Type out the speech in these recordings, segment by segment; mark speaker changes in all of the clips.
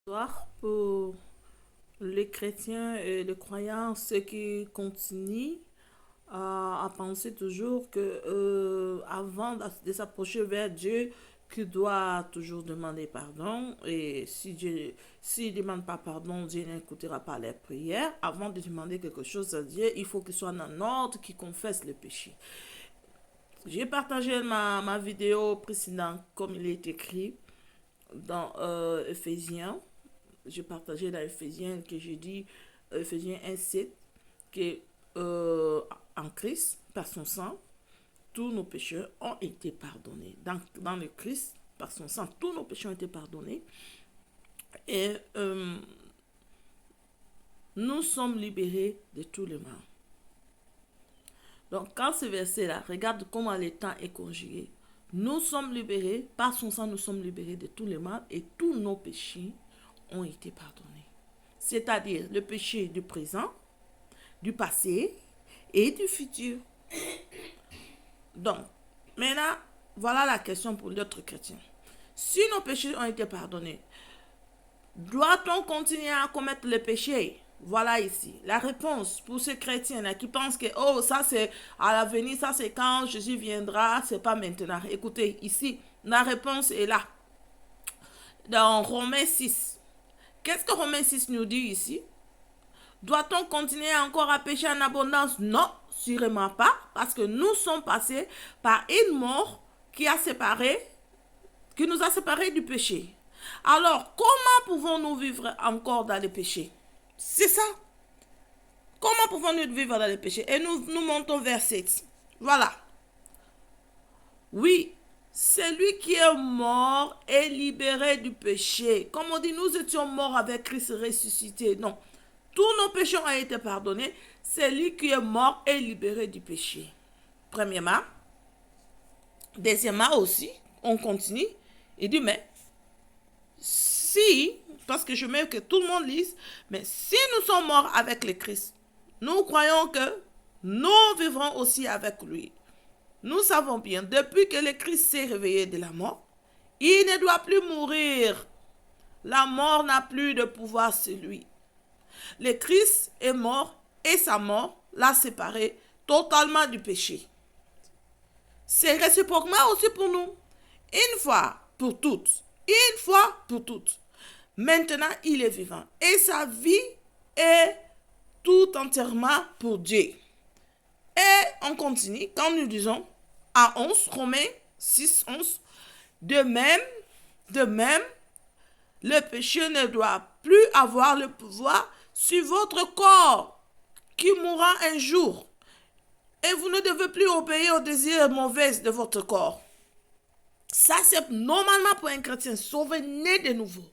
Speaker 1: Histoire pour les chrétiens et les croyants, ceux qui continuent à penser toujours que avant de s'approcher vers Dieu, qu'il doit toujours demander pardon. Et si Dieu, s'il ne demande pas pardon, Dieu n'écoutera pas les prières. Avant de demander quelque chose à Dieu, il faut qu'il soit en ordre, qu'il confesse le péché. J'ai partagé ma vidéo précédente comme il est écrit dans Ephésiens. J'ai partagé dans Ephésiens que j'ai dit, Ephésiens 1,7, que en Christ, par son sang, tous nos péchés ont été pardonnés. Dans le Christ, par son sang, tous nos péchés ont été pardonnés. Et nous sommes libérés de tous les mal. Donc, quand ce verset-là, regarde comment le temps est conjugué. Nous sommes libérés, par son sang, nous sommes libérés de tous les mal et tous nos péchés ont été pardonnés. C'est-à-dire le péché du présent, du passé et du futur. Donc, maintenant, voilà la question pour l'autre chrétien. Si nos péchés ont été pardonnés, doit-on continuer à commettre le péché? Voilà ici la réponse pour ces chrétiens-là qui pensent que oh, ça c'est à l'avenir, ça c'est quand Jésus viendra, c'est pas maintenant. Écoutez, ici, la réponse est là. Dans Romains 6. Qu'est-ce que Romains 6 nous dit ici? Doit-on continuer encore à pécher en abondance? Non, sûrement pas, parce que nous sommes passés par une mort qui nous a séparés du péché. Alors, comment pouvons-nous vivre encore dans le péché? C'est ça. Comment pouvons-nous vivre dans le péché? Et nous montons vers 7. Voilà. Oui, celui qui est mort est libéré du péché. Comme on dit, nous étions morts avec Christ ressuscité. Non. Tous nos péchés ont été pardonnés. Celui qui est mort est libéré du péché. Premièrement. Deuxièmement aussi, on continue. Il dit, mais si, parce que je veux que tout le monde lise, mais si nous sommes morts avec le Christ, nous croyons que nous vivrons aussi avec lui. Nous savons bien, depuis que le Christ s'est réveillé de la mort, il ne doit plus mourir. La mort n'a plus de pouvoir sur lui. Le Christ est mort et sa mort l'a séparé totalement du péché. C'est réciproquement aussi pour nous. Une fois pour toutes. Une fois pour toutes. Maintenant, il est vivant. Et sa vie est tout entièrement pour Dieu. Et on continue quand nous disons à 11, Romains 6, 11. De même, le péché ne doit plus avoir le pouvoir sur votre corps qui mourra un jour. Et vous ne devez plus obéir aux désirs mauvais de votre corps. Ça, c'est normalement pour un chrétien sauvé, né de nouveau.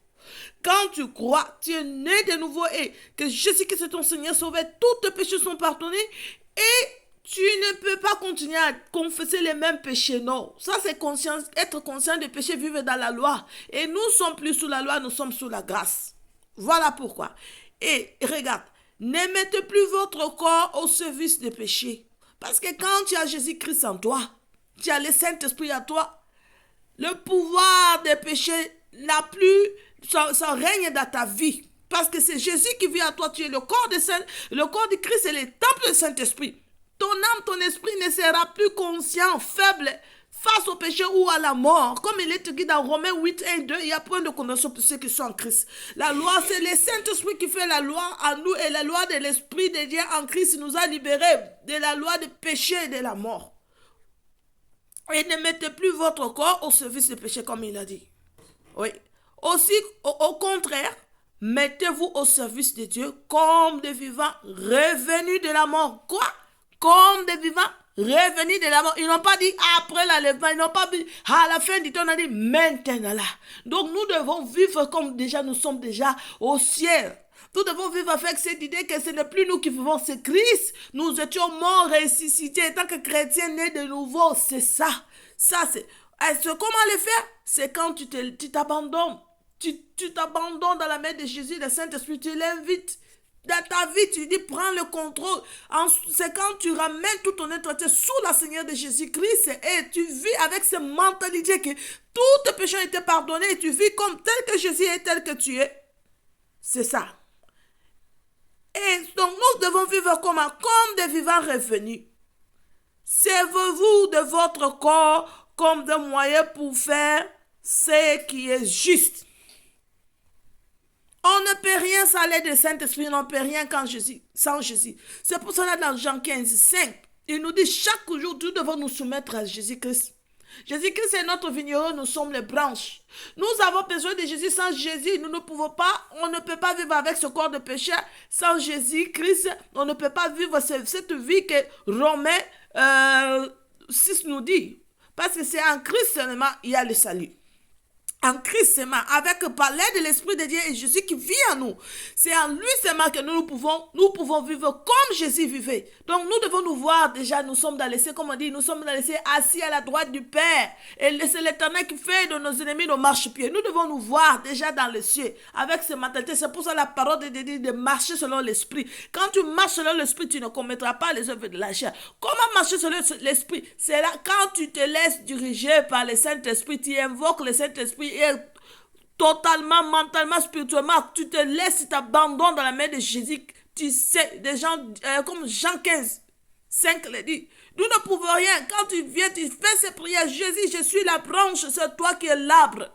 Speaker 1: Quand tu crois, tu es né de nouveau et que Jésus-Christ est ton Seigneur sauvé, tous tes péchés sont pardonnés et tu ne peux pas continuer à confesser les mêmes péchés. Non, ça c'est être conscient des péchés, vivre dans la loi. Et nous ne sommes plus sous la loi, nous sommes sous la grâce. Voilà pourquoi. Et regarde, ne mettez plus votre corps au service des péchés. Parce que quand tu as Jésus-Christ en toi, tu as le Saint-Esprit à toi, le pouvoir des péchés n'a plus son règne dans ta vie. Parce que c'est Jésus qui vit à toi, tu es le corps de Christ et le temple du Saint-Esprit. Ton âme, ton esprit ne sera plus conscient, faible, face au péché ou à la mort. Comme il est écrit dans Romains 8, 1, 2, il y a point de condamnation pour ceux qui sont en Christ. La loi, c'est le Saint-Esprit qui fait la loi en nous et la loi de l'Esprit de Dieu en Christ nous a libérés de la loi du péché et de la mort. Et ne mettez plus votre corps au service du péché comme il a dit. Oui. Aussi, au contraire, mettez-vous au service de Dieu comme des vivants revenus de la mort. Quoi? Comme des vivants revenus de la mort. Ils n'ont pas dit après l'enlèvement, ils n'ont pas dit à la fin du temps, on a dit maintenant là. Donc nous devons vivre comme déjà nous sommes déjà au ciel. Nous devons vivre avec cette idée que ce n'est plus nous qui vivons, c'est Christ. Nous étions morts, ressuscités. En tant que chrétiens nés de nouveau, c'est ça. Ça, c'est... Comment le faire? C'est quand tu t'abandonnes. Tu t'abandonnes dans la main de Jésus, le Saint-Esprit, tu l'invites dans ta vie, tu lui dis prends le contrôle. C'est quand tu ramènes toute ton être sous la Seigneur de Jésus-Christ et tu vis avec cette mentalité que tous tes péchés ont été pardonnés et tu vis comme tel que Jésus est, tel que tu es. C'est ça. Et donc nous devons vivre comment? Comme des vivants revenus. Servez-vous de votre corps comme des moyens pour faire ce qui est juste. On ne peut rien sans l'aide du Saint-Esprit, on ne peut rien sans Jésus. C'est pour cela dans Jean 15, 5, il nous dit chaque jour, nous devons nous soumettre à Jésus-Christ. Jésus-Christ est notre vigneron, nous sommes les branches. Nous avons besoin de Jésus. Sans Jésus, nous ne pouvons pas, on ne peut pas vivre avec ce corps de péché. Sans Jésus-Christ, on ne peut pas vivre cette vie que Romains 6 nous dit. Parce que c'est en Christ seulement il y a le salut. En Christ seulement, avec par l'aide de l'Esprit de Dieu et Jésus qui vit en nous. C'est en lui seulement que nous pouvons vivre comme Jésus vivait. Donc nous devons nous voir déjà, nous sommes dans les cieux, comme on dit, nous sommes dans les cieux assis à la droite du Père. Et c'est l'Éternel qui fait de nos ennemis nos marchepieds. Nous devons nous voir déjà dans les cieux avec ces mentalités. C'est pour ça la parole de Dieu dit de marcher selon l'Esprit. Quand tu marches selon l'Esprit, tu ne commettras pas les œuvres de la chair. Comment marcher selon l'Esprit? C'est là quand tu te laisses diriger par le Saint-Esprit, tu invoques le Saint-Esprit et totalement, mentalement, spirituellement, tu te laisses, tu t'abandonnes dans la main de Jésus. Tu sais, des gens comme Jean 15, 5 le dit. Nous ne pouvons rien. Quand tu viens, tu fais ces prières. Jésus, je suis la branche, c'est toi qui es l'arbre.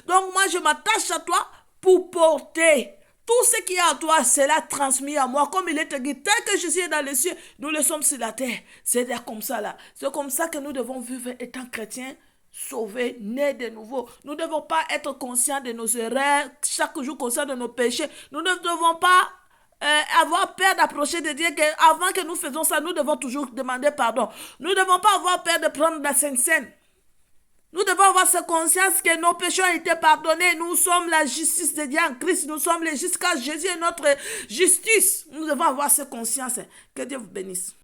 Speaker 1: Donc moi, je m'attache à toi pour porter. Tout ce qui est en toi, c'est là transmis à moi. Comme il est écrit, tel que Jésus est dans les cieux, nous le sommes sur la terre. C'est comme ça là. C'est comme ça que nous devons vivre étant chrétiens. Sauvés, nés de nouveau. Nous ne devons pas être conscients de nos erreurs, chaque jour conscients de nos péchés. Nous ne devons pas avoir peur d'approcher de Dieu. Avant que nous faisons ça, nous devons toujours demander pardon. Nous ne devons pas avoir peur de prendre la Sainte Seine. Nous devons avoir cette conscience que nos péchés ont été pardonnés. Nous sommes la justice de Dieu en Christ. Nous sommes les jusqu'à Jésus est notre justice. Nous devons avoir cette conscience. Que Dieu vous bénisse.